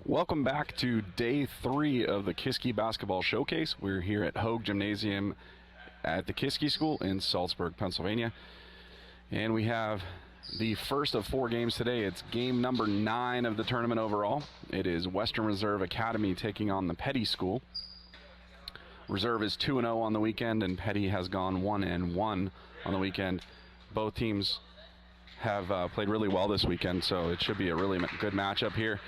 Welcome back to day 3 of the Kiski Basketball Showcase. We're here at Hogue Gymnasium at the Kiski School in Salzburg, Pennsylvania. And we have the first of 4 games today. It's game number 9 of the tournament overall. It is Western Reserve Academy taking on the Peddie School. Reserve is 2-0 on the weekend, and Peddie has gone 1-1 on the weekend. Both teams have played really well this weekend, so it should be a really good matchup here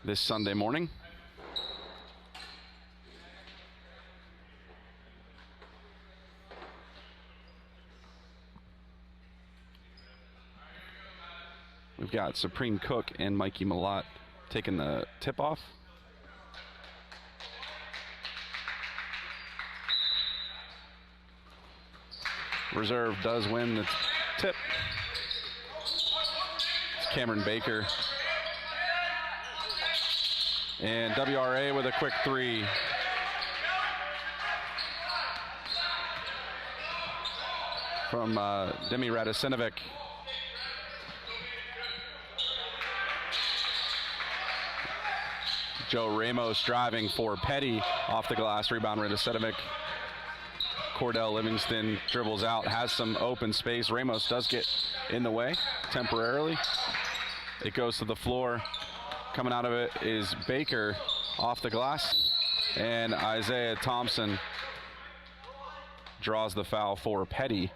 this Sunday morning. We've got Supreme Cook and Mikey Malott taking the tip-off. Reserve does win the tip. It's Cameron Baker. And WRA with a quick 3. From Demi Radosinovic. Joe Ramos driving for Peddie off the glass. Rebound Radosinovic. Cordell Livingston dribbles out, has some open space. Ramos does get in the way temporarily. It goes to the floor. Coming out of it is Baker off the glass, and Isaiah Thompson draws the foul for Peddie.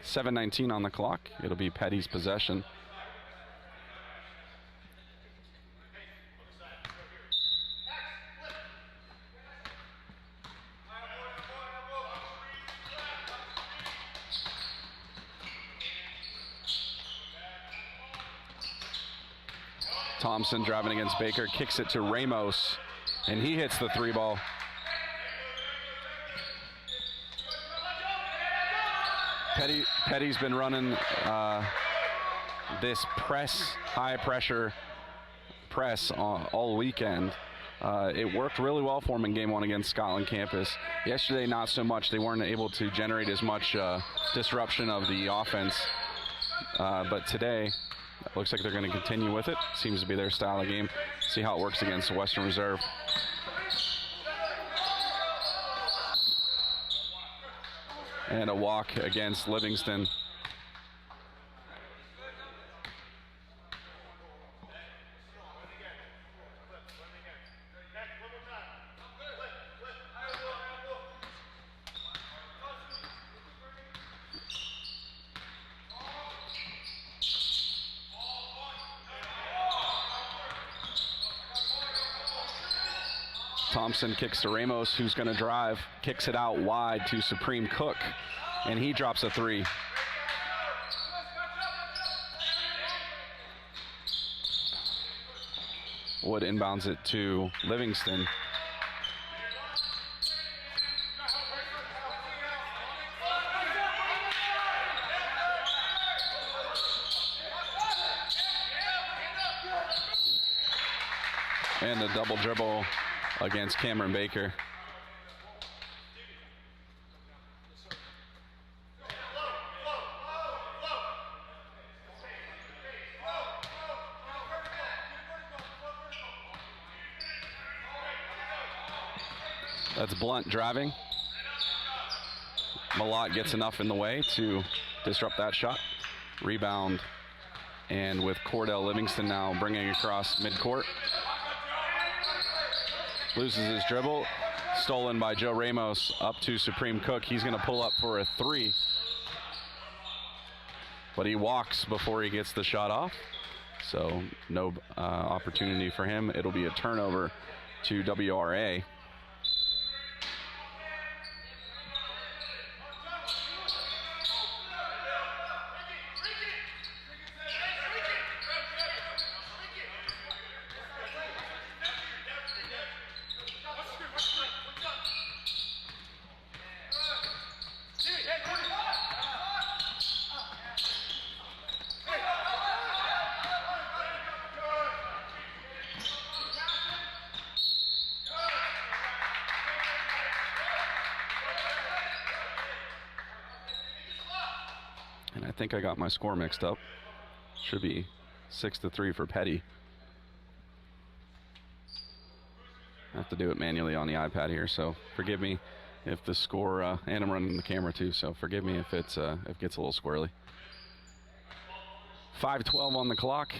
.7:19 on the clock. It'll be Peddie's possession. Thompson driving against Baker, kicks it to Ramos, and he hits the 3 ball. Peddie's been running this high pressure press all weekend. It worked really well for him in game 1 against Scotland campus. Yesterday, not so much. They weren't able to generate as much disruption of the offense. But today, it looks like they're going to continue with it. Seems to be their style of game. See how it works against the Western Reserve. And a walk against Livingston. Thompson kicks to Ramos, who's going to drive, kicks it out wide to Supreme Cook, and he drops a 3. Wood inbounds it to Livingston. And a double dribble against Cameron Baker. That's Blunt driving. Malott gets enough in the way to disrupt that shot. Rebound, and with Cordell Livingston now bringing across midcourt. Loses his dribble, stolen by Joe Ramos, up to Supreme Cook. He's going to pull up for a 3, but he walks before he gets the shot off, so no opportunity for him. It'll be a turnover to WRA. And I think I got my score mixed up. Should be 6-3 for Peddie. I have to do it manually on the iPad here, so forgive me if the score, and I'm running the camera too, so forgive me if it gets a little squirrely. 5:12 on the clock.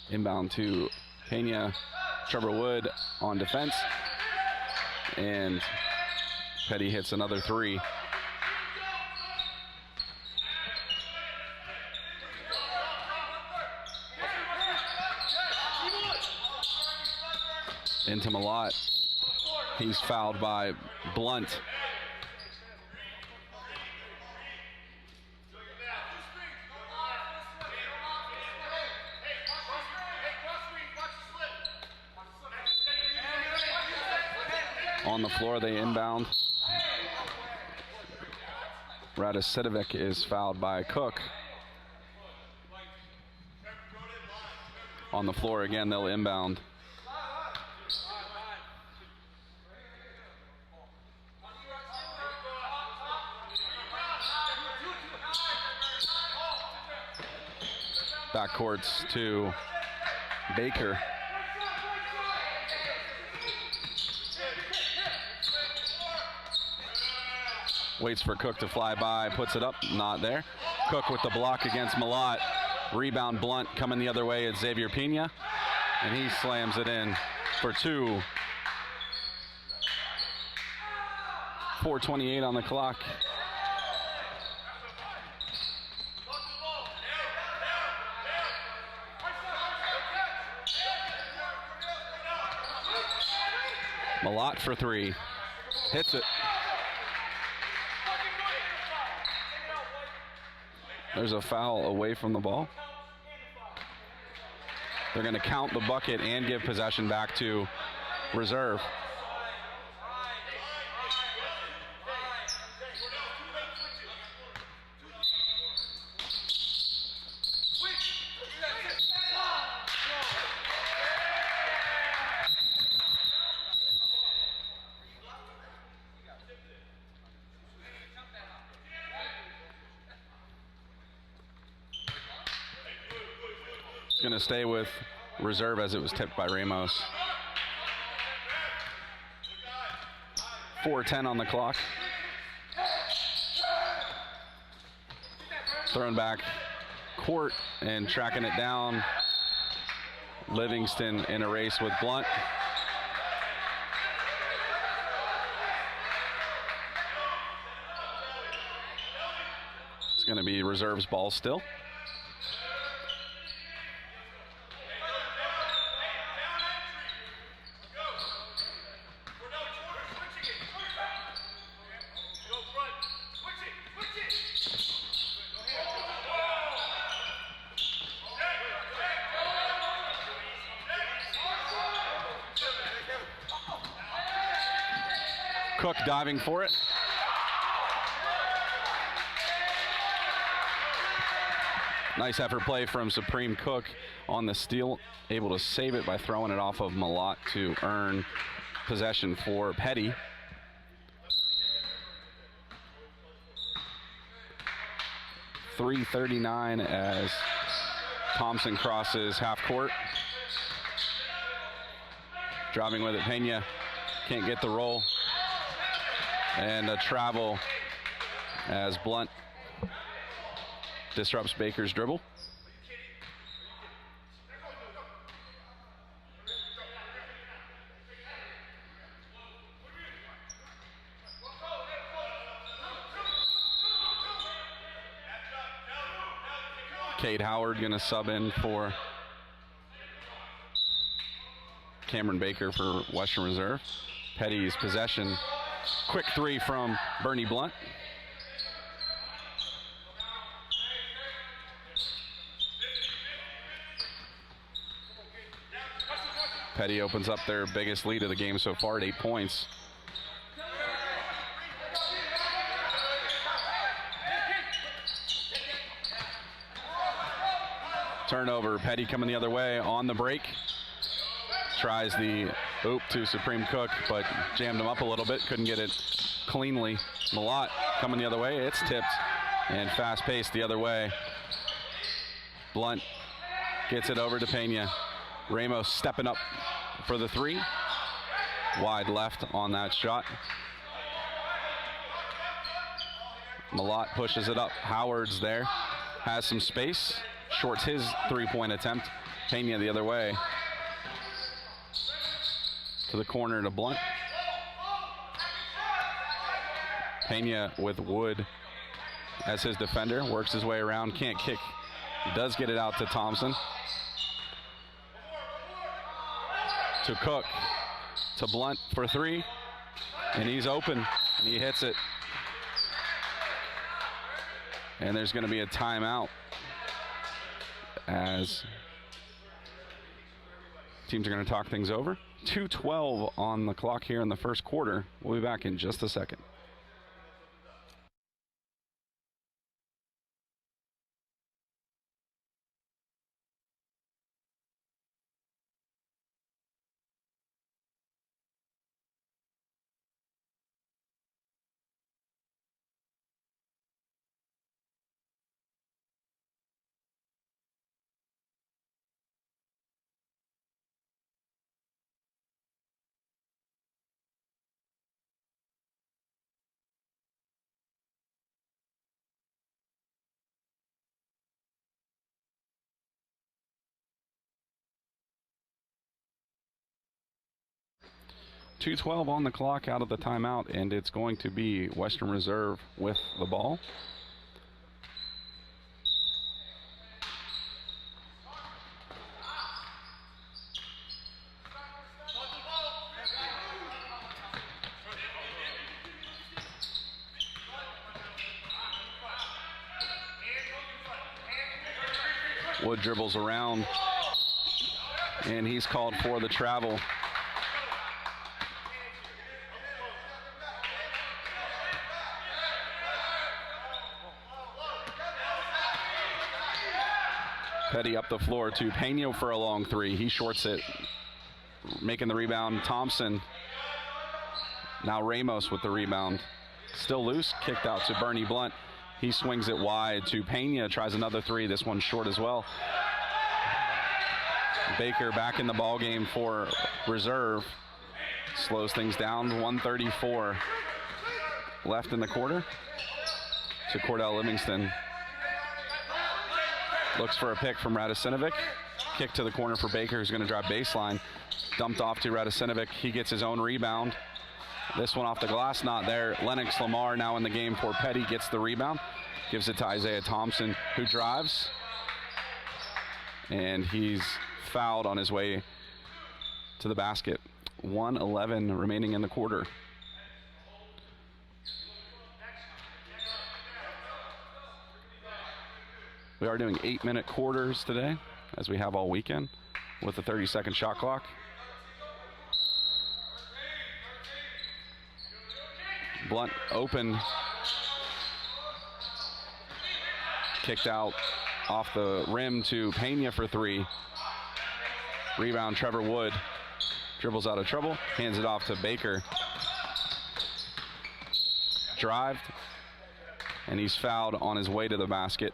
Inbound to Pena. Trevor Wood on defense. And Peddie hits another three. Into Malott. He's fouled by Blunt. On the floor, they inbound. Radicevic is fouled by Cook. On the floor again, they'll inbound. Backcourts to Baker. Waits for Cook to fly by, puts it up, not there. Cook with the block against Malott. Rebound Blunt coming the other way at Xavier Pena. And he slams it in for two. 4:28 on the clock. Malott for three. Hits it. There's a foul away from the ball. They're going to count the bucket and give possession back to reserve. Going to stay with reserve as it was tipped by Ramos. 4:10 on the clock. Thrown back court and tracking it down. Livingston in a race with Blunt. It's going to be reserve's ball still. Cook diving for it. Nice effort play from Supreme Cook on the steal. Able to save it by throwing it off of Malott to earn possession for Peddie. .339 as Thompson crosses half court. Driving with it, Pena can't get the roll. And a travel as Blunt disrupts Baker's dribble. Cade Howard going to sub in for Cameron Baker for Western Reserve. Peddie's possession. Quick three from Bernie Blunt. Peddie opens up their biggest lead of the game so far at 8 points. Turnover, Peddie coming the other way on the break. Tries the oop to Supreme Cook, but jammed him up a little bit. Couldn't get it cleanly. Malott coming the other way. It's tipped And fast pace the other way. Blunt gets it over to Pena. Ramos stepping up for the three. Wide left on that shot. Malott pushes it up. Howard's there. Has some space. Shorts his three-point attempt. Pena the other way. To the corner to Blunt. Pena with Wood as his defender. Works his way around. Can't kick. Does get it out to Thompson. To Cook. To Blunt for three. And he's open. And he hits it. And there's going to be a timeout as teams are going to talk things over. 2:12 on the clock here in the first quarter. We'll be back in just a second. .212 on the clock out of the timeout, and it's going to be Western Reserve with the ball. Wood dribbles around, and he's called for the travel. Peddie up the floor to Pena for a long three. He shorts it, making the rebound. Thompson. Now Ramos with the rebound. Still loose, kicked out to Bernie Blunt. He swings it wide to Pena, tries another three. This one's short as well. Baker back in the ball game for Reserve. Slows things down. 1:34 left in the quarter. To Cordell Livingston. Looks for a pick from Radosinovic. Kick to the corner for Baker, who's going to drive baseline. Dumped off to Radosinovic. He gets his own rebound. This one off the glass, not there. Lennox Lamar now in the game for Peddie, gets the rebound. Gives it to Isaiah Thompson, who drives. And he's fouled on his way to the basket. 1:11 remaining in the quarter. We are doing 8-minute quarters today, as we have all weekend, with a 30-second shot clock. Blunt open. Kicked out off the rim to Pena for three. Rebound, Trevor Wood. Dribbles out of trouble, hands it off to Baker. Drived, and he's fouled on his way to the basket.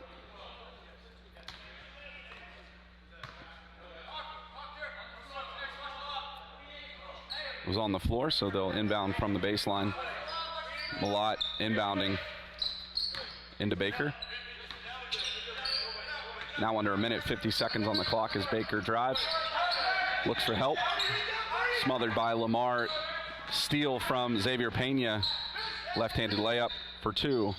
Was on the floor, so they'll inbound from the baseline. Malott inbounding into Baker. Now under a minute, 50 seconds on the clock as Baker drives. Looks for help. Smothered by Lamar. Steal from Xavier Pena. Left-handed layup for two.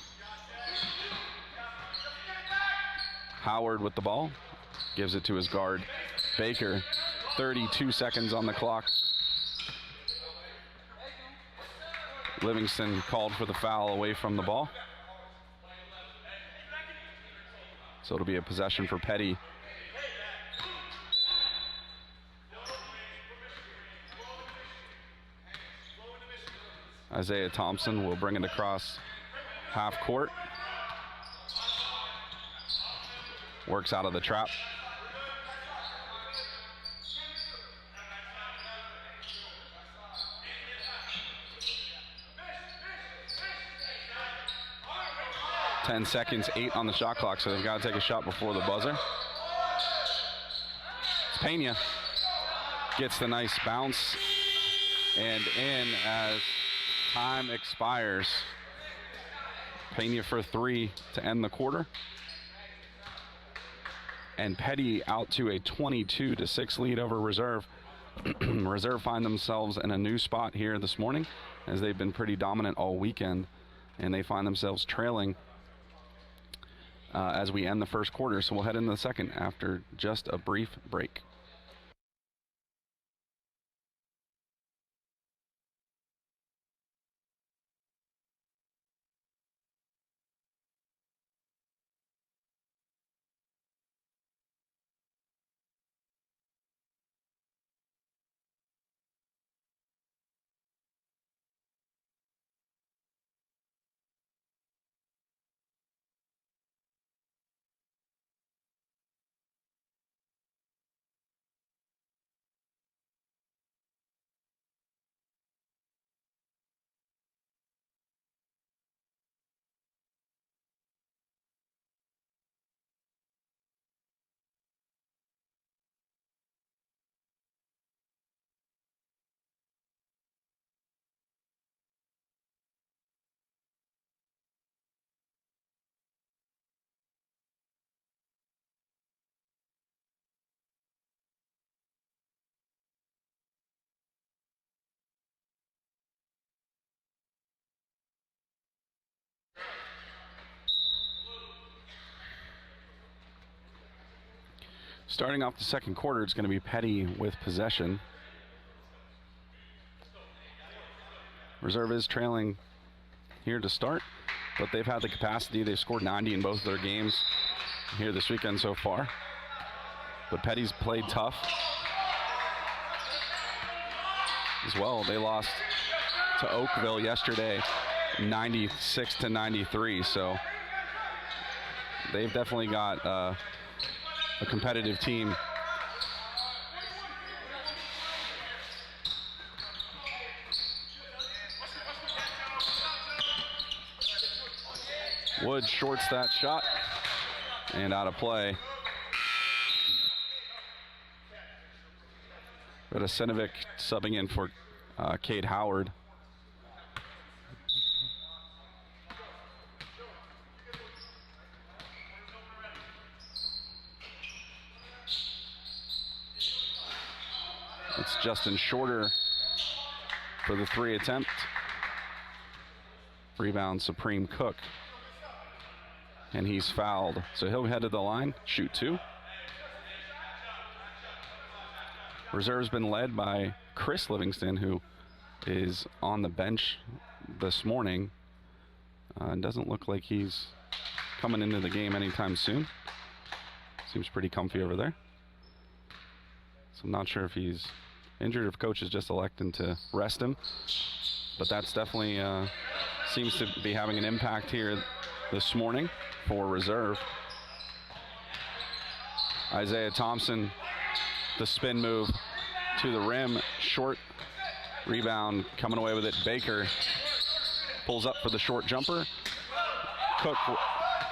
Howard with the ball. Gives it to his guard, Baker. 32 seconds on the clock. Livingston called for the foul away from the ball. So it'll be a possession for Peddie. Isaiah Thompson will bring it across half court. Works out of the trap. 10 seconds, 8 on the shot clock, so they've got to take a shot before the buzzer. Pena gets the nice bounce and in as time expires. Pena for 3 to end the quarter. And Peddie out to a 22-6 lead over Reserve. Reserve find themselves in a new spot here this morning as they've been pretty dominant all weekend, and they find themselves trailing as we end the first quarter. So we'll head into the second after just a brief break. Starting off the second quarter, it's going to be Peddie with possession. Reserve is trailing here to start, but they've had the capacity. They've scored 90 in both of their games here this weekend so far. But Peddie's played tough as well. They lost to Oakville yesterday, 96-93. So they've definitely got a competitive team. Wood shorts that shot and out of play. But Sinovic subbing in for Cade Howard. It's Justin Shorter for the 3 attempt. Rebound Supreme Cook. And he's fouled. So he'll head to the line, shoot 2. Reserve's been led by Chris Livingston, who is on the bench this morning. Doesn't look like he's coming into the game anytime soon. Seems pretty comfy over there. So I'm not sure if he's injured or if coach is just electing to rest him. But that's definitely seems to be having an impact here this morning for Reserve. Isaiah Thompson, the spin move to the rim, short rebound, coming away with it. Baker pulls up for the short jumper.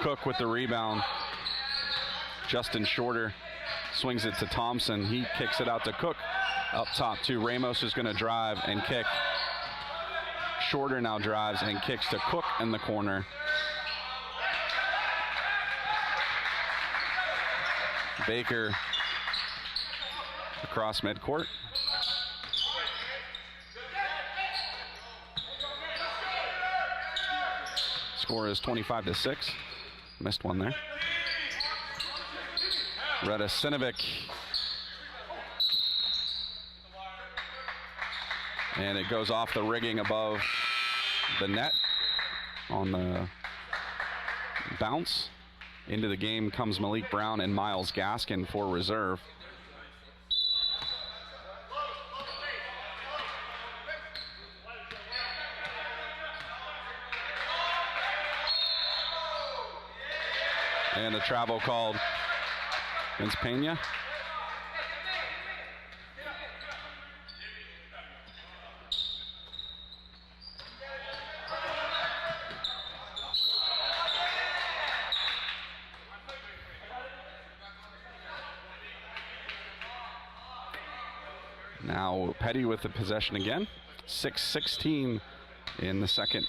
Cook with the rebound. Justin Shorter swings it to Thompson. He kicks it out to Cook. Up top to Ramos, is going to drive and kick. Shorter now drives and kicks to Cook in the corner. Baker across midcourt. Score is 25-6. Missed one there. Reda Sinovic. And it goes off the rigging above the net on the bounce. Into the game comes Malik Brown and Miles Gaskin for Reserve. And the travel called against Pena. Now Peddie with the possession again. 6:16 in the second.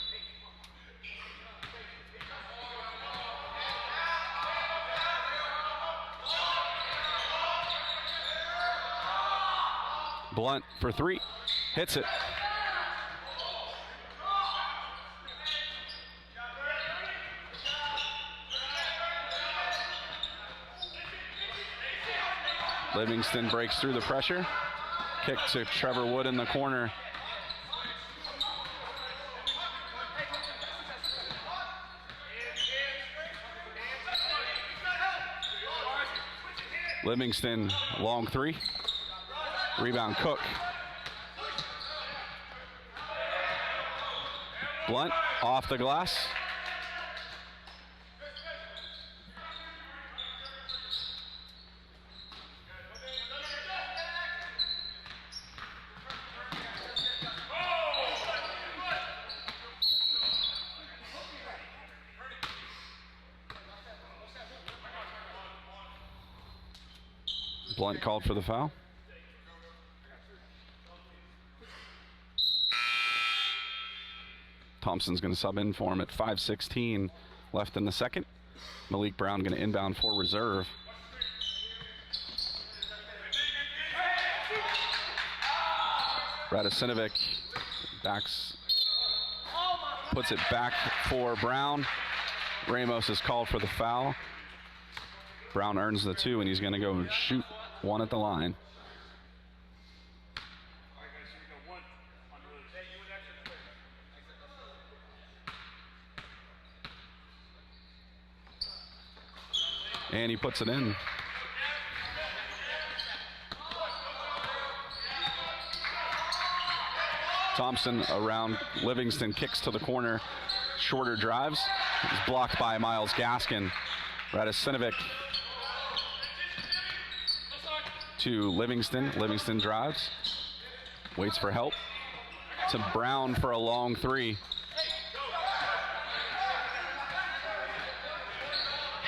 Blunt for three, hits it. Livingston breaks through the pressure. Kick to Trevor Wood in the corner. Livingston, long three. Rebound, Cook. Blunt, off the glass. Blunt called for the foul. Thompson's going to sub in for him at 5:16 left in the second. Malik Brown going to inbound for reserve. Radosinovic puts it back for Brown. Ramos is called for the foul. Brown earns the two, and he's going to go shoot one at the line. And he puts it in. Thompson around Livingston, kicks to the corner. Shorter drives. He's blocked by Miles Gaskin. Radosinovic to Livingston. Livingston drives. Waits for help. To Brown for a long three.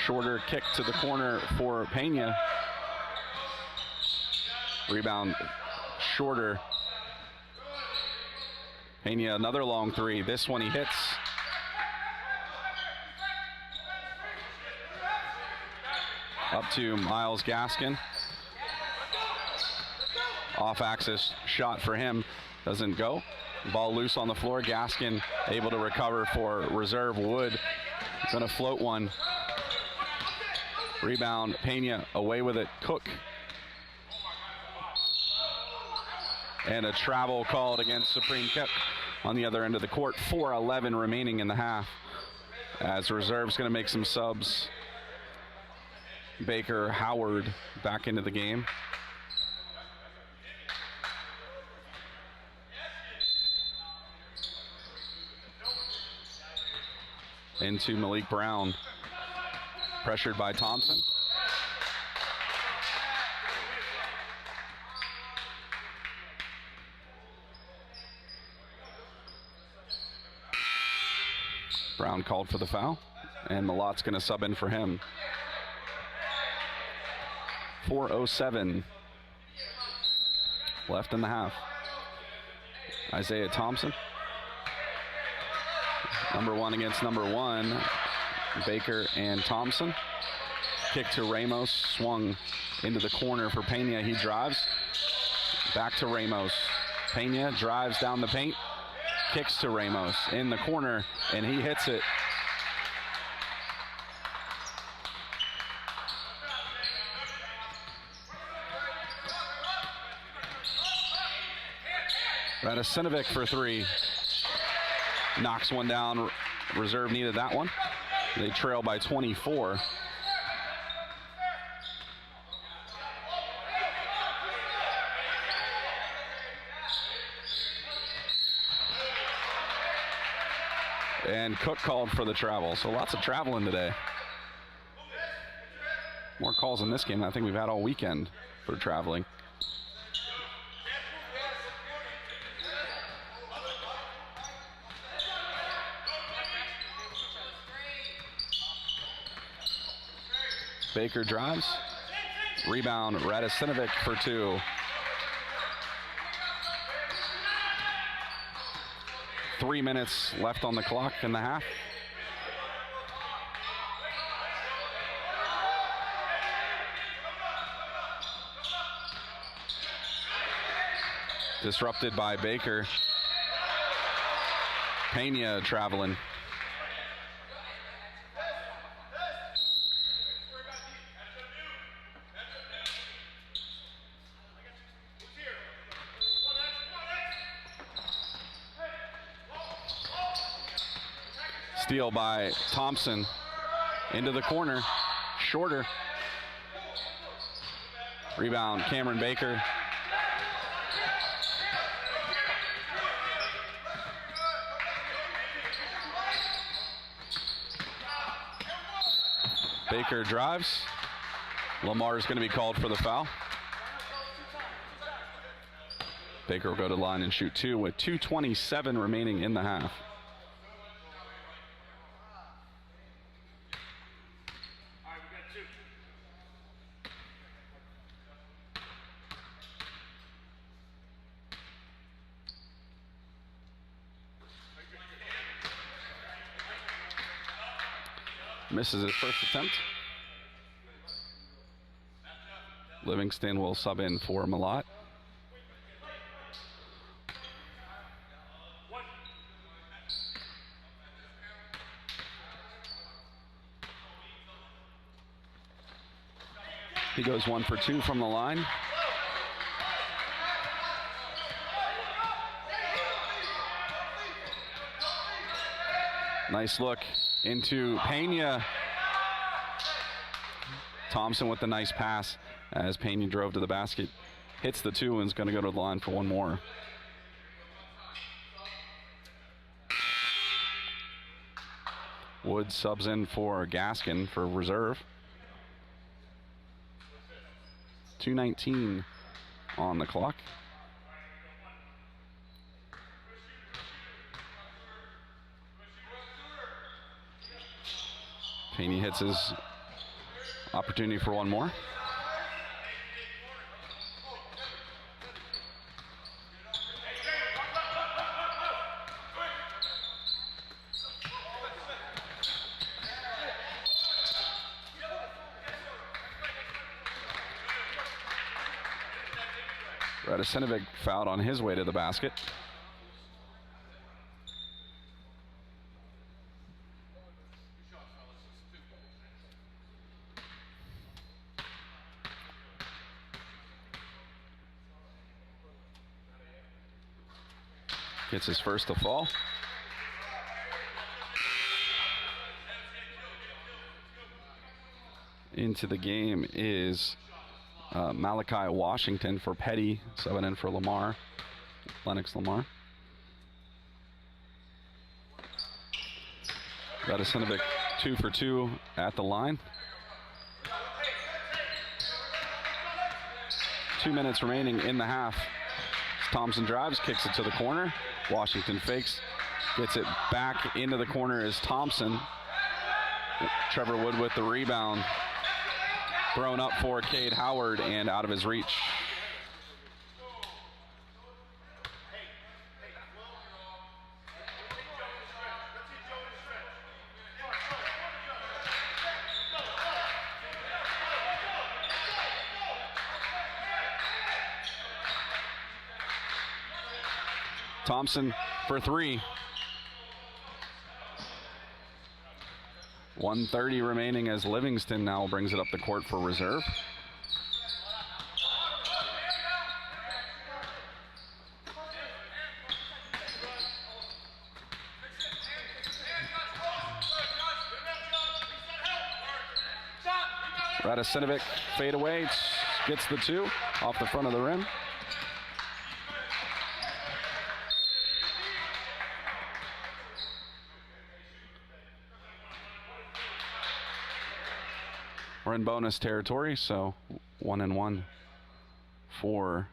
Shorter kick to the corner for Pena. Rebound, Shorter. Pena, another long three. This one he hits. Up to Miles Gaskin. Off-axis shot for him. Doesn't go. Ball loose on the floor. Gaskin able to recover for reserve. Wood gonna float one. Rebound, Pena away with it. Cook. And a travel called against Supreme Cook on the other end of the court. 4:11 remaining in the half. As reserve's going to make some subs. Baker, Howard back into the game. Into Malik Brown. Pressured by Thompson. Brown called for the foul, and Malot's going to sub in for him. 4:07 left in the half. Isaiah Thompson. Number one against number one. Baker and Thompson. Kick to Ramos, swung into the corner for Pena. He drives. Back to Ramos. Pena drives down the paint. Kicks to Ramos in the corner, and he hits it. Radosinovic for three. Knocks one down. Reserve needed that one. They trail by 24. And Cook called for the travel. So lots of traveling today. More calls in this game than I think we've had all weekend for traveling. Baker drives. Rebound, Radosinovic for two. 3 minutes left on the clock in the half. Disrupted by Baker. Pena traveling. Steal by Thompson into the corner, shorter. Rebound, Cameron Baker. Baker drives. Lamar is going to be called for the foul. Baker will go to the line and shoot two with 2:27 remaining in the half. Misses his first attempt. Livingston will sub in for Malott. He goes 1 for 2 from the line. Nice look into Pena. Thompson with the nice pass as Pena drove to the basket. Hits the 2 and is going to go to the line for one more. Wood subs in for Gaskin for reserve. 2:19 on the clock. Pena hits his opportunity for one more. Radosinovic fouled on his way to the basket. Gets his first to fall. Into the game is Malachi Washington for Peddie, subbing in for Lamar, Lennox Lamar. Radosinovic 2 for 2 at the line. 2 minutes remaining in the half. Thompson drives, kicks it to the corner. Washington fakes, gets it back into the corner is Thompson. Trevor Wood with the rebound. Thrown up for Cade Howard and out of his reach. Thompson for 3. 1:30 remaining as Livingston now brings it up the court for reserve. Radosinovic fade away, gets the 2 off the front of the rim. We're in bonus territory, so 1-1 for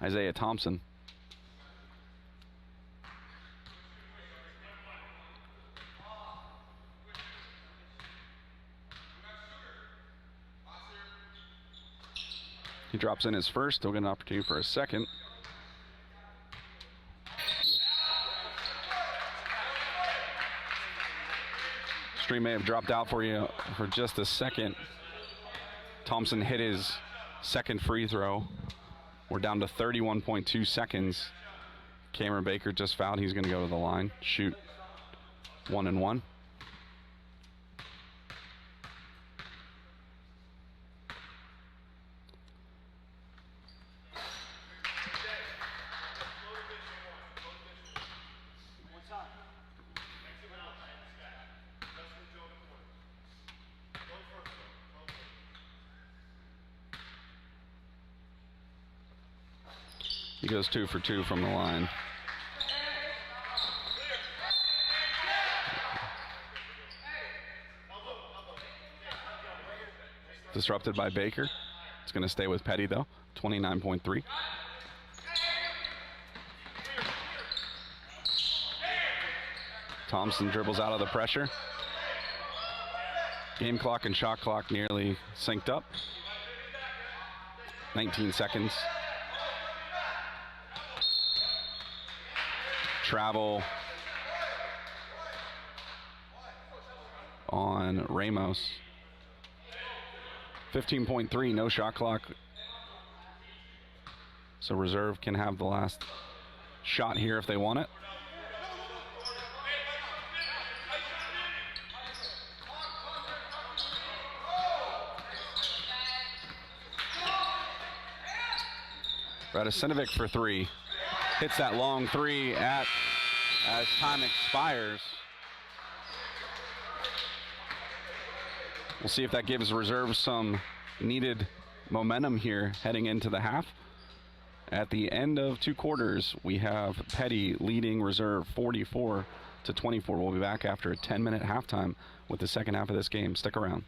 Isaiah Thompson. He drops in his first, he'll get an opportunity for a second. Stream may have dropped out for you for just a second. Thompson hit his second free throw. We're down to 31.2 seconds. Cameron Baker just fouled. He's going to go to the line. Shoot 1 and 1. He goes 2 for 2 from the line. Disrupted by Baker. It's going to stay with Peddie, though. 29.3. Thompson dribbles out of the pressure. Game clock and shot clock nearly synced up. 19 seconds. Travel on Ramos. 15.3, no shot clock. So reserve can have the last shot here if they want it. Radosinovic for 3. Hits that long 3 as time expires. We'll see if that gives reserve some needed momentum here heading into the half. At the end of 2 quarters, we have Peddie leading reserve 44-24. We'll be back after a 10-minute halftime with the second half of this game. Stick around.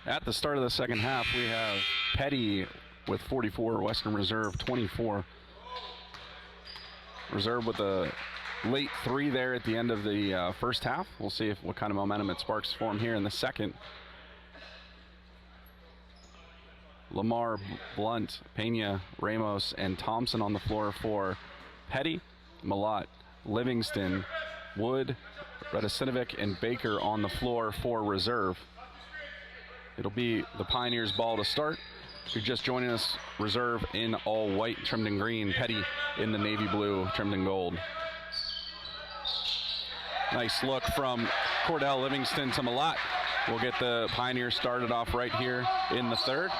At the start of the second half, we have Peddie with 44, Western Reserve 24. Reserve with a late 3 there at the end of the first half. We'll see what kind of momentum it sparks for him here in the second. Lamar, Blunt, Pena, Ramos, and Thompson on the floor for Peddie. Malott, Livingston, Wood, Radosinovic, and Baker on the floor for Reserve. It'll be the Pioneers' ball to start. If you're just joining us, Reserve in all white, trimmed in green. Peddie in the navy blue, trimmed in gold. Nice look from Cordell Livingston to Malott. We'll get the Pioneers started off right here in the third.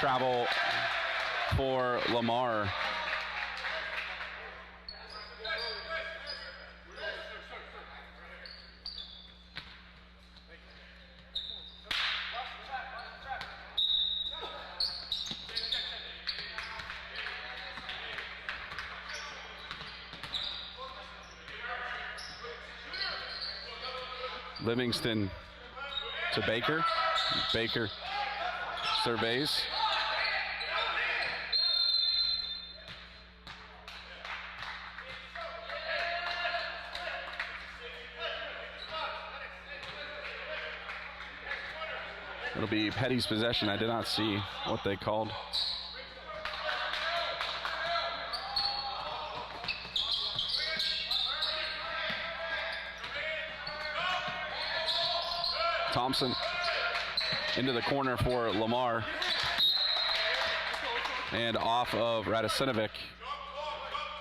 Travel for Lamar. Livingston to Baker. Baker surveys. It'll be Peddie's possession. I did not see what they called. Thompson into the corner for Lamar. And off of Radosinovic.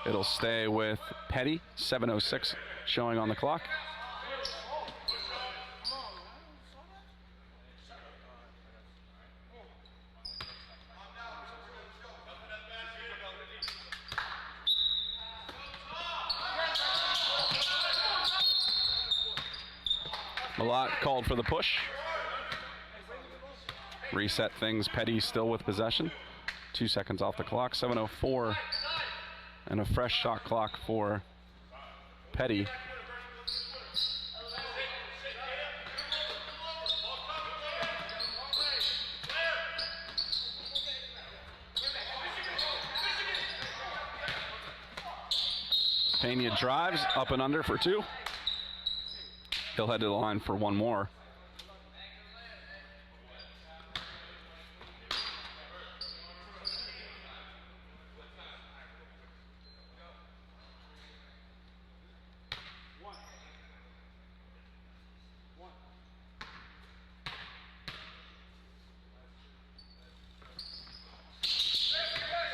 It'll stay with Peddie. 7:06 showing on the clock. Malott called for the push. Reset things. Peddie still with possession. 2 seconds off the clock. 7:04 and a fresh shot clock for Peddie. Pena drives up and under for 2. He'll head to the line for 1 more.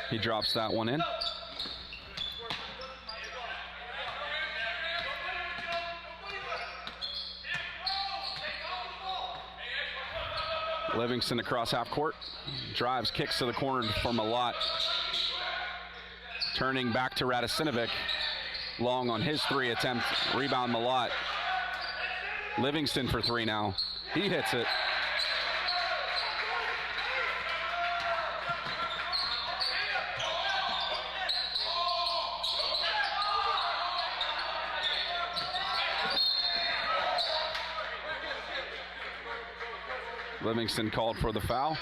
He drops that one in. Livingston across half court. Drives, kicks to the corner for Malott. Turning back to Radosinovic. Long on his 3 attempt. Rebound Malott. Livingston for 3 now. He hits it. Livingston called for the foul.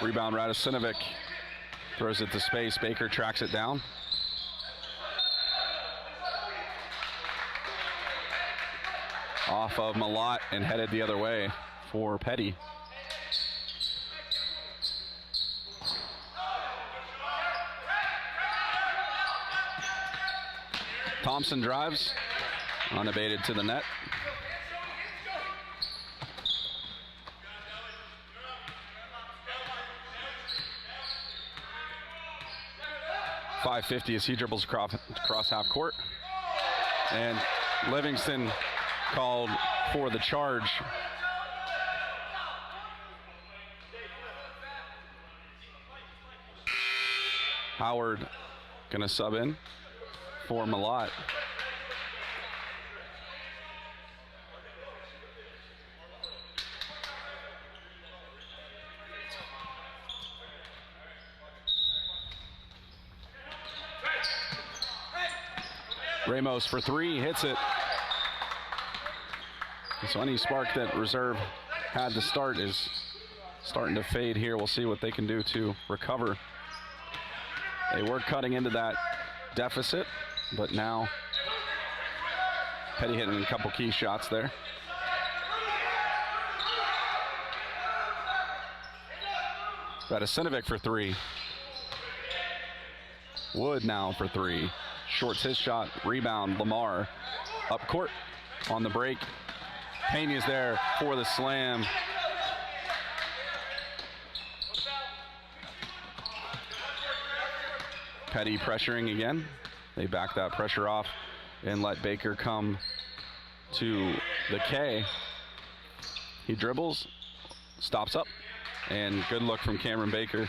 Rebound Radosinovic throws it to space. Baker tracks it down. Off of Malott and headed the other way for Peddie. Thompson drives, unabated to the net. .550 as he dribbles across half court. And Livingston called for the charge. Howard going to sub in for Malott. Ramos for three, hits it. So any spark that reserve had to start is starting to fade here. We'll see what they can do to recover. They were cutting into that deficit, but now Peddie hitting a couple key shots there. Radosinovic for three. Wood now for three. Shorts his shot, rebound, Lamar up court on the break. Pena's there for the slam. Peddie pressuring again. They back that pressure off and let Baker come to the K. He dribbles, stops up, and good look from Cameron Baker.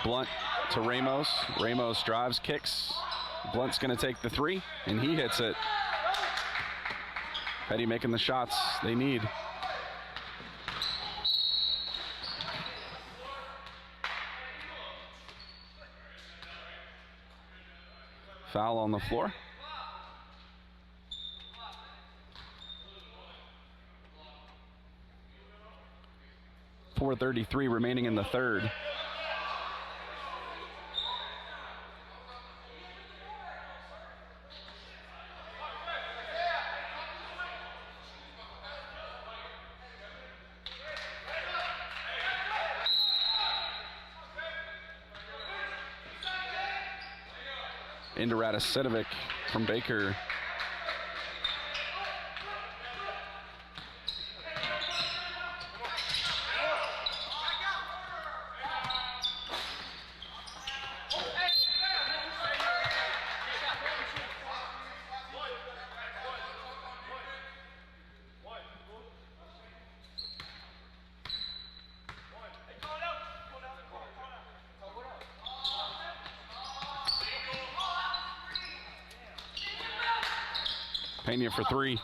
Blunt to Ramos. Ramos drives, kicks. Blunt's going to take the three, and he hits it. Peddie making the shots they need. Foul on the floor. .433 remaining in the third. Into Radosinovic from Baker. Pena for three.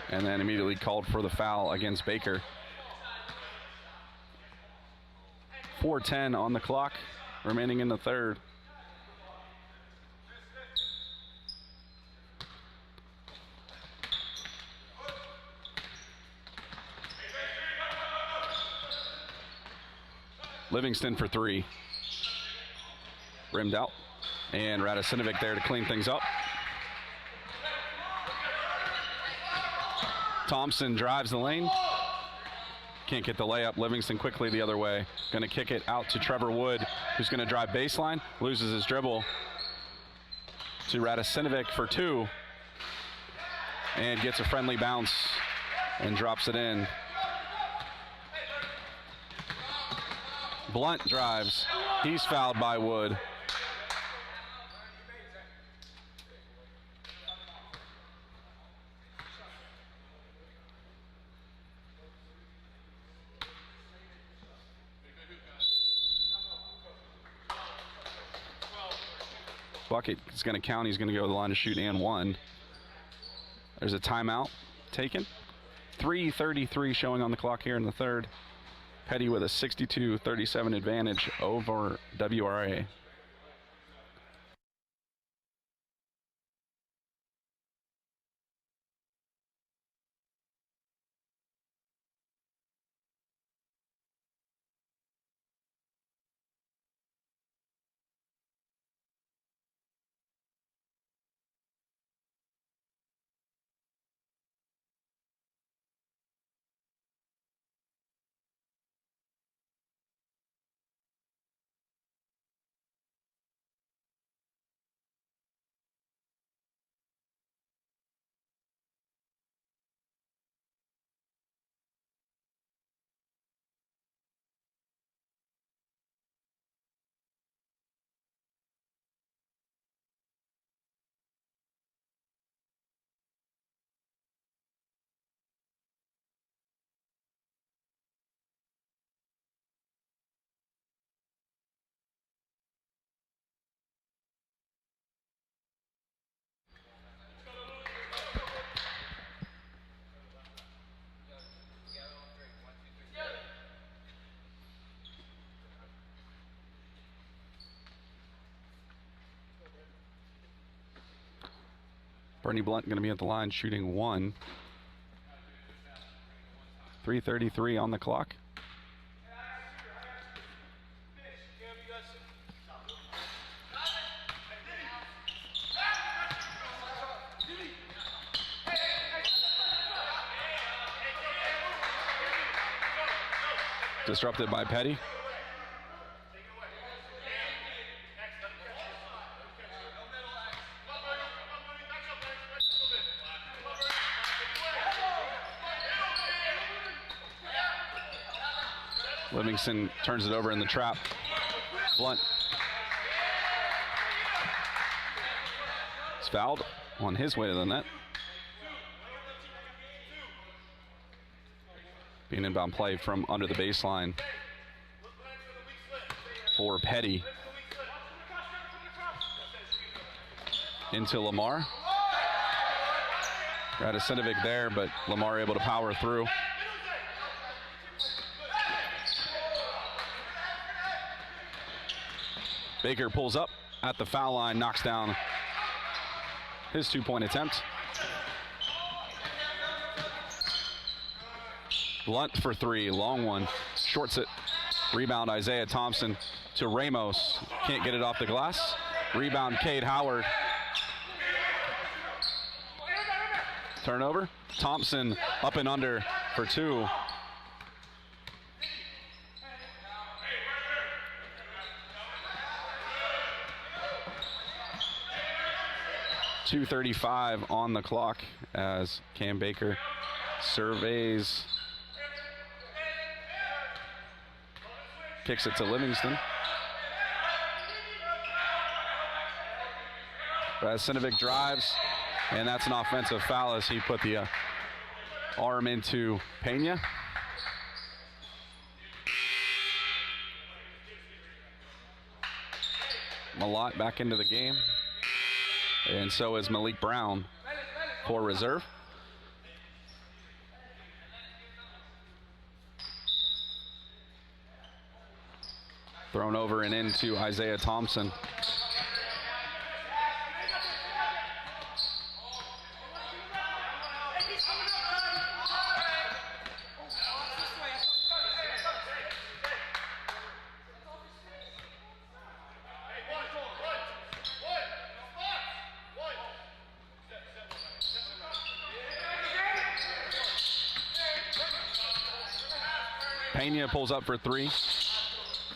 And then immediately called for the foul against Baker. 4:10 on the clock, remaining in the third. Livingston for three. Rimmed out. And Radosinovic there to clean things up. Thompson drives the lane. Can't get the layup. Livingston quickly the other way. Going to kick it out to Trevor Wood, who's going to drive baseline. Loses his dribble to Radosinovic for two. And gets a friendly bounce and drops it in. Blunt drives. He's fouled by Wood. Bucket is going to count. He's going to go to the line to shoot and one. There's a timeout taken. 3:33 showing on the clock here in the third. Peddie with a 62-37 advantage over WRA. Bernie Blunt going to be at the line shooting 1. 3:33 on the clock. Disrupted by Peddie. Livingston turns it over in the trap. Blunt. It's fouled on his way to the net. Being inbound play from under the baseline for Peddie. Into Lamar. Radosinovic there, but Lamar able to power through. Baker pulls up at the foul line, knocks down his 2-point attempt. Blunt for 3, long one, shorts it. Rebound Isaiah Thompson to Ramos. Can't get it off the glass. Rebound Cade Howard. Turnover. Thompson up and under for 2. .235 on the clock as Cam Baker surveys. Kicks it to Livingston. Radosinovic drives, and that's an offensive foul as he put the arm into Pena. Malott back into the game, and so is Malik Brown for reserve. Thrown over and into Isaiah Thompson. Pena pulls up for 3.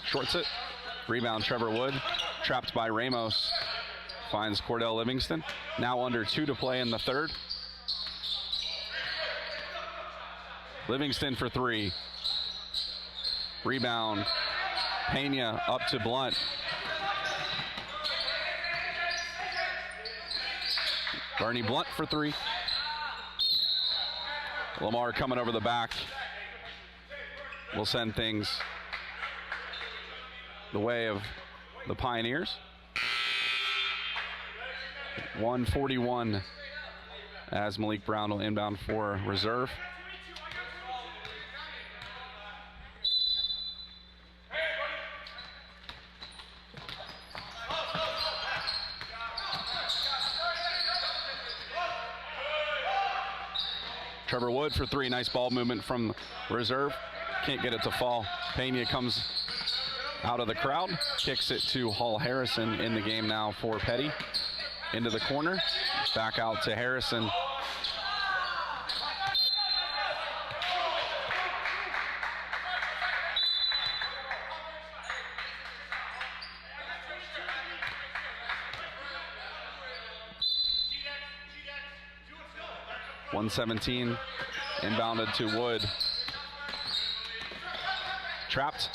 Shorts it. Rebound Trevor Wood. Trapped by Ramos. Finds Cordell Livingston. Now under 2 to play in the third. Livingston for 3. Rebound. Pena up to Blunt. Bernie Blunt for 3. Lamar coming over the back. Will send things the way of the Pioneers. 1:41 as Malik Brown will inbound for reserve. Trevor Wood for 3. Nice ball movement from reserve. Can't get it to fall. Pena comes out of the crowd, kicks it to Hall Harrison in the game now for Peddie. Into the corner, back out to Harrison. .117 inbounded to Wood. Trapped.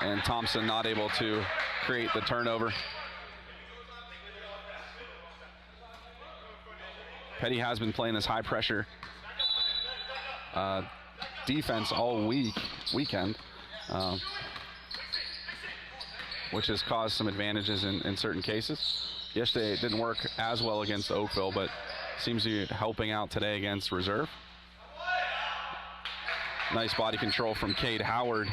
And Thompson not able to create the turnover. Peddie has been playing this high pressure defense all weekend, which has caused some advantages in certain cases. Yesterday it didn't work as well against Oakville, but seems to be helping out today against reserve. Nice body control from Cade Howard.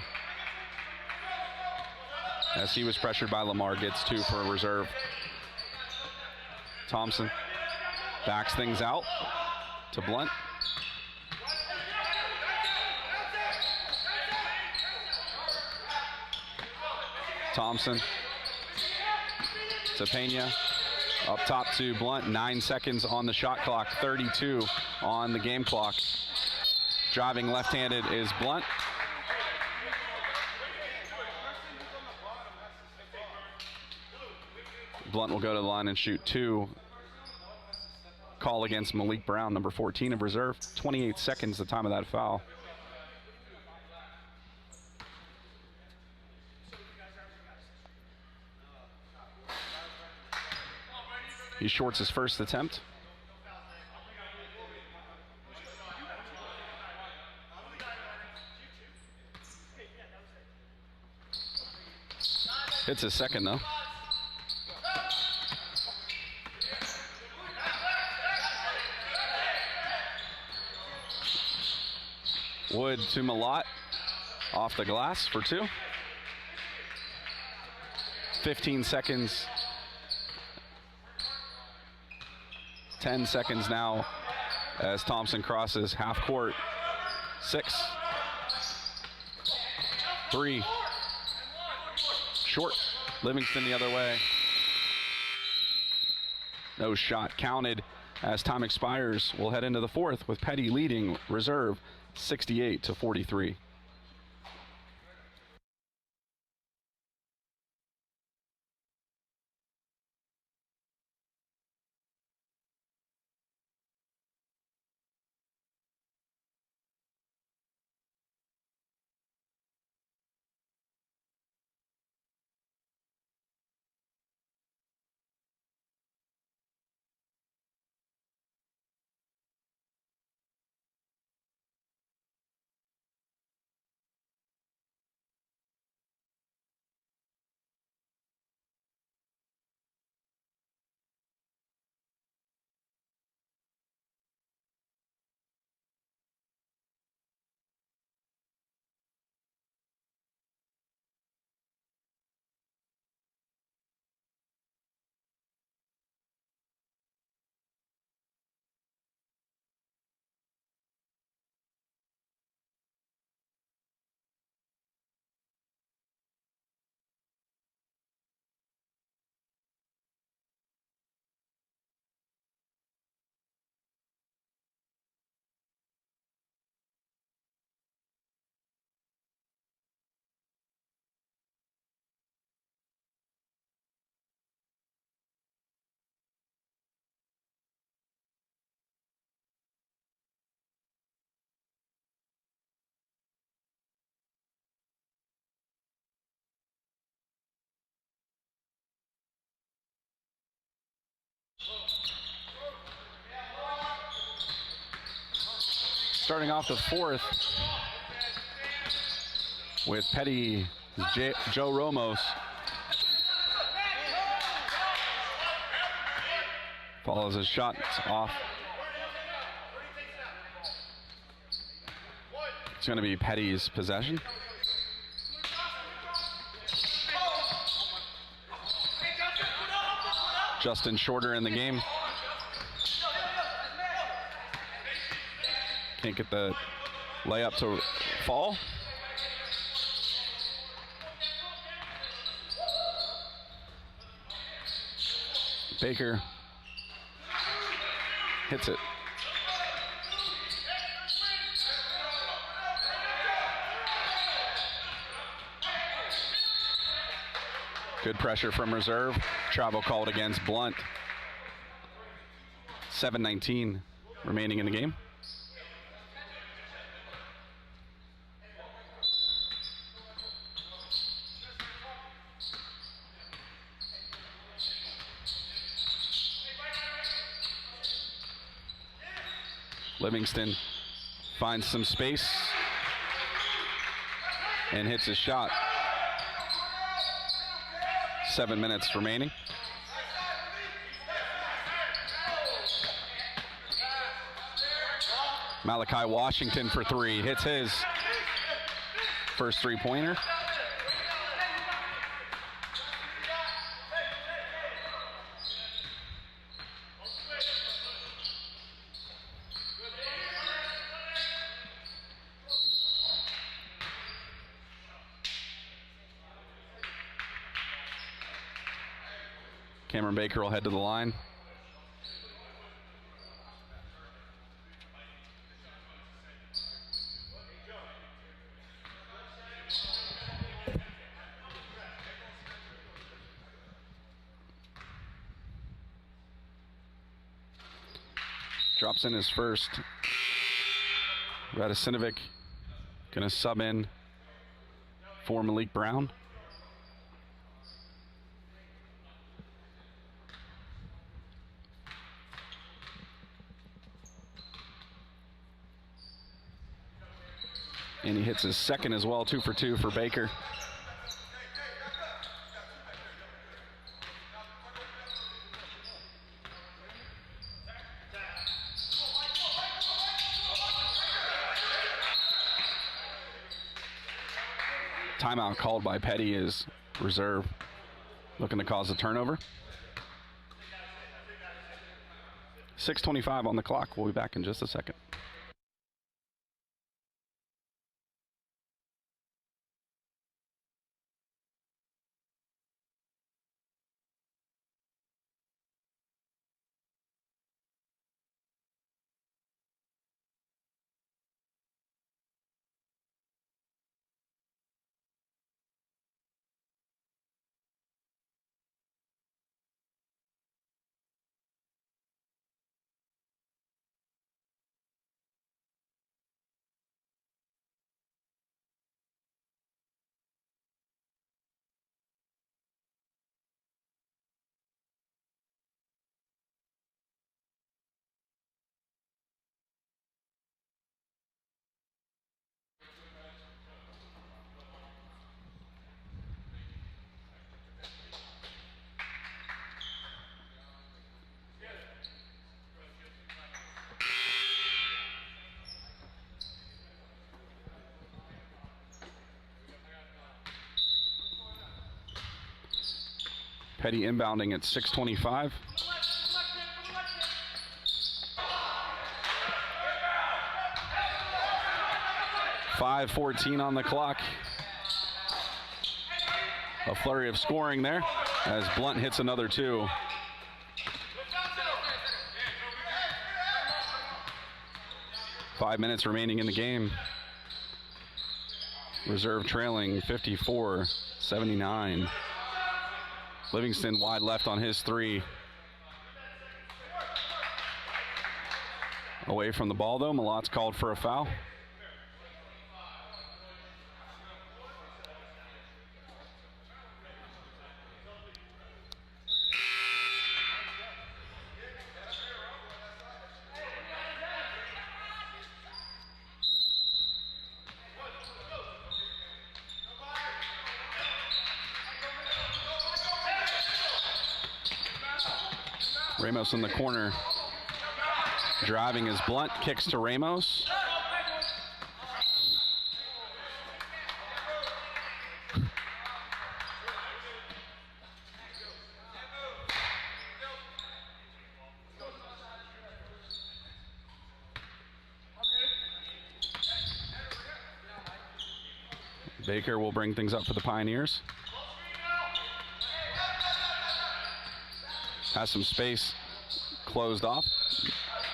As he was pressured by Lamar, gets 2 for reserve. Thompson Backs things out to Blunt. Thompson to Pena. Up top to Blunt. 9 seconds on the shot clock. 32 on the game clock. Driving left-handed is Blunt. Blunt will go to the line and shoot 2. Call against Malik Brown, number 14 of reserve. 28 seconds the time of that foul. He shorts his first attempt. Hits his second though. Wood to Malott, off the glass for 2. 15 seconds. 10 seconds now as Thompson crosses half court. 6. 3. Short. Livingston the other way. No shot counted as time expires. We'll head into the fourth with Peddie leading reserve 68-43. Starting off the fourth with Peddie, Joe Ramos. Follows his shot, it's off. It's going to be Peddie's possession. Justin Shorter in the game. Can't get the layup to fall. Baker hits it. Good pressure from reserve. Travel called against Blunt. 7:19 remaining in the game. Livingston finds some space and hits his shot. 7 minutes remaining. Malachi Washington for 3, hits his first three-pointer. Cameron Baker will head to the line. Drops in his first. Radosinovic going to sub in for Malik Brown. And he hits his second as well, 2 for 2 for Baker. Timeout called by Peddie is reserve, looking to cause a turnover. 6:25 on the clock. We'll be back in just a second. Peddie inbounding at 6:25. .5:14 on the clock. A flurry of scoring there as Blunt hits another 2. Five minutes remaining in the game. Reserve trailing 54-79. Livingston wide left on his 3. Away from the ball though, Malot's called for a foul. Ramos in the corner, driving his Blunt, kicks to Ramos. Baker will bring things up for the Pioneers. Has some space closed off.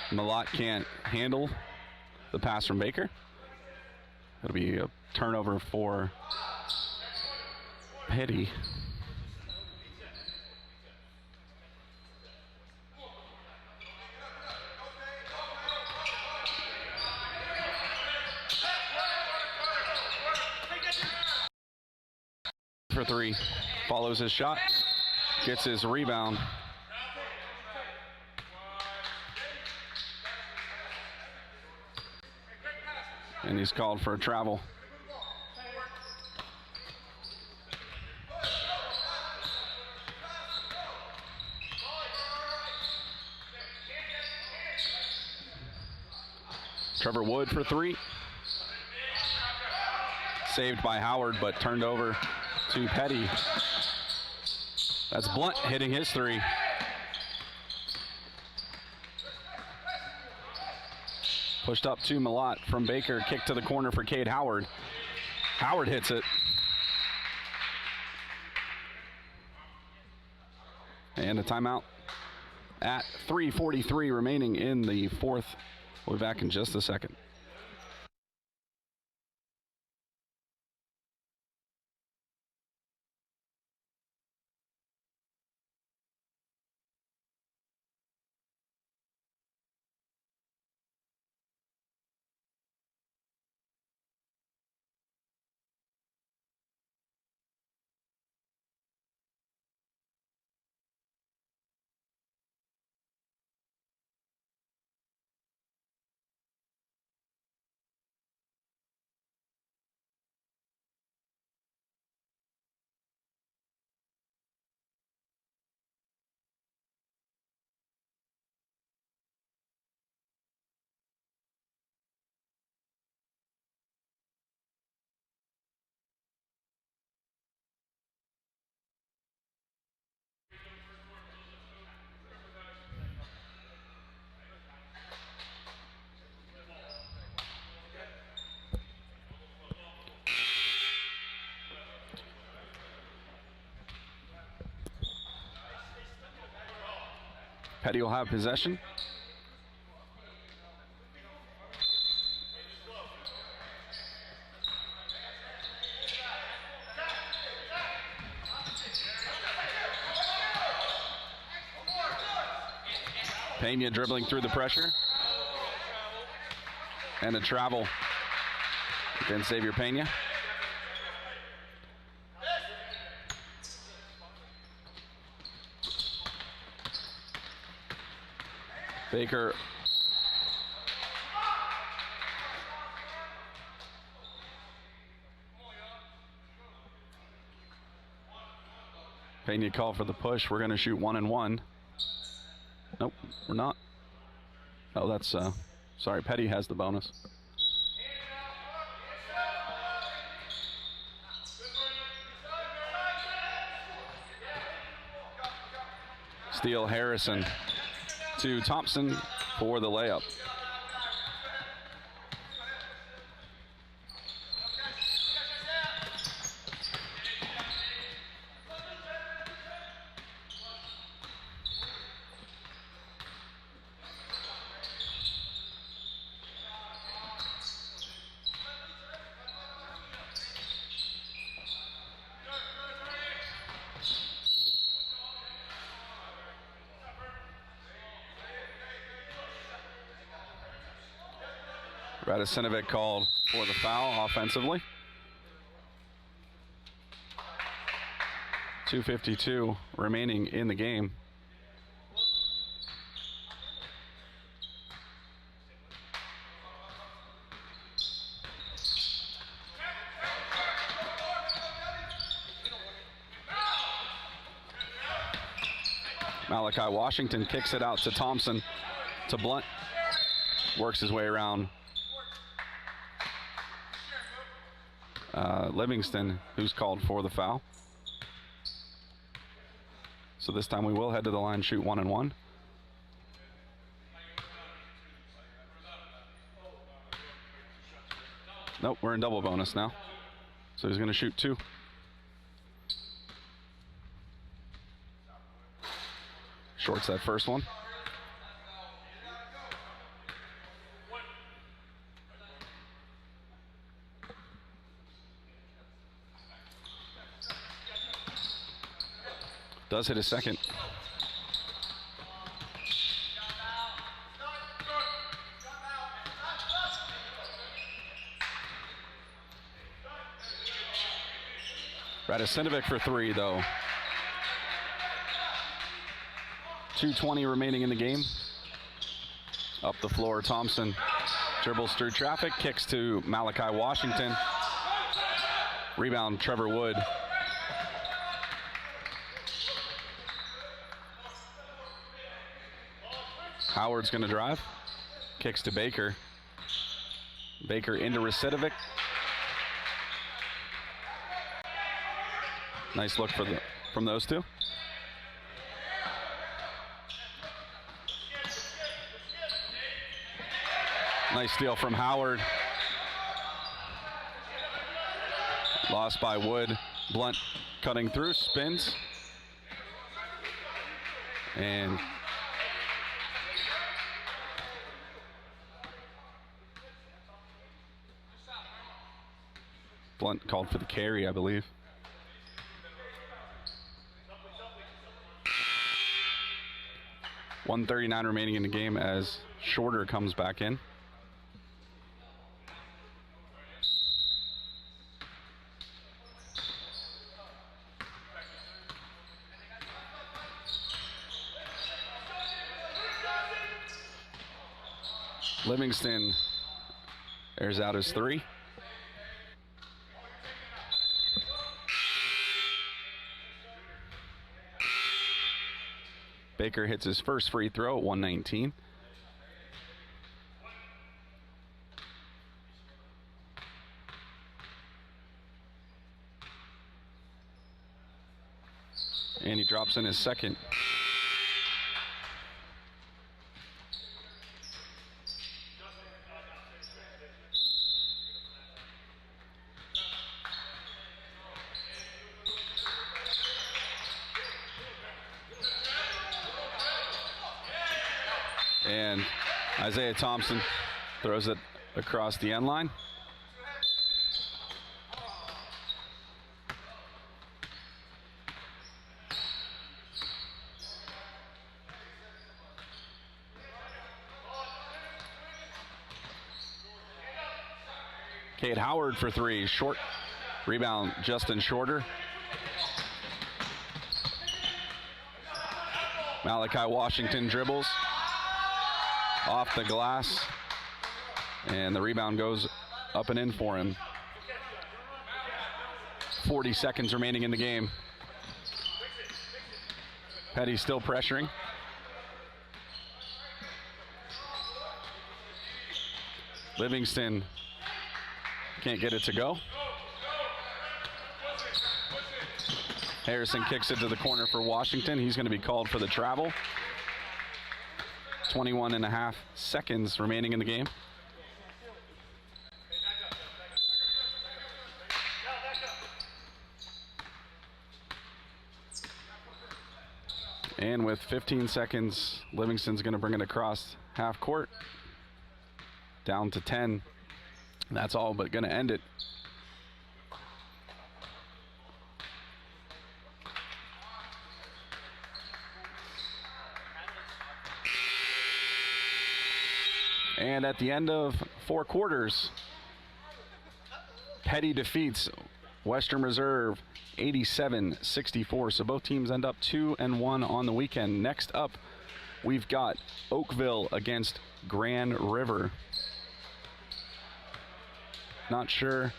Malott can't handle the pass from Baker. It'll be a turnover for Peddie. For 3, follows his shot, gets his rebound. And he's called for a travel. Trevor Wood for 3. Saved by Howard, but turned over to Peddie. That's Blunt hitting his 3. Pushed up to Malott from Baker, kick to the corner for Cade Howard. Howard hits it. And a timeout at 3:43 remaining in the fourth. We'll be back in just a second. Peddie will have possession. Pena dribbling through the pressure. And a travel against Xavier Pena. Baker Pena called for the push. We're going to shoot 1-1. Nope, we're not. Oh, that's sorry, Peddie has the bonus. Steele Harrison to Thompson for the layup. Radosinovic called for the foul offensively. 2:52 remaining in the game. Malachi Washington kicks it out to Thompson, to Blunt. Works his way around Livingston, who's called for the foul. So this time we will head to the line, shoot 1-1. Nope, we're in double bonus now. So he's going to shoot 2. Shorts that first one. Does hit a second. Radosinovic for 3, though. 2:20 remaining in the game. Up the floor, Thompson dribbles through traffic, kicks to Malachi Washington. Rebound, Trevor Wood. Howard's going to drive. Kicks to Baker. Baker into Radosinovic. Nice look from those two. Nice steal from Howard. Lost by Wood. Blunt cutting through, spins. And Blunt called for the carry, I believe. .139 remaining in the game as Shorter comes back in. Livingston airs out his 3. Baker hits his first free throw at 119. And he drops in his second. And Isaiah Thompson throws it across the end line. Cade Howard for 3, short rebound, Justin Shorter. Malachi Washington dribbles off the glass, and the rebound goes up and in for him. 40 seconds remaining in the game. Peddie still pressuring. Livingston can't get it to go. Harrison kicks it to the corner for Washington. He's going to be called for the travel. 21.5 seconds remaining in the game. And with 15 seconds, Livingston's going to bring it across half court. Down to 10. That's all but going to end it. And at the end of 4 quarters, Peddie defeats Western Reserve 87-64. So both teams end up 2-1 on the weekend. Next up, we've got Oakville against Grand River. Not sure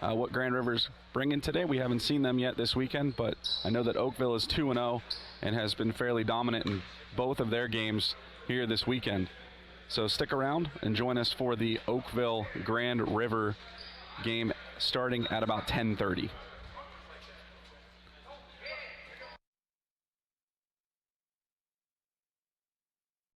what Grand River's bringing today. We haven't seen them yet this weekend, but I know that Oakville is 2-0 and has been fairly dominant in both of their games here this weekend. So stick around and join us for the Oakville Grand River game starting at about 10:30.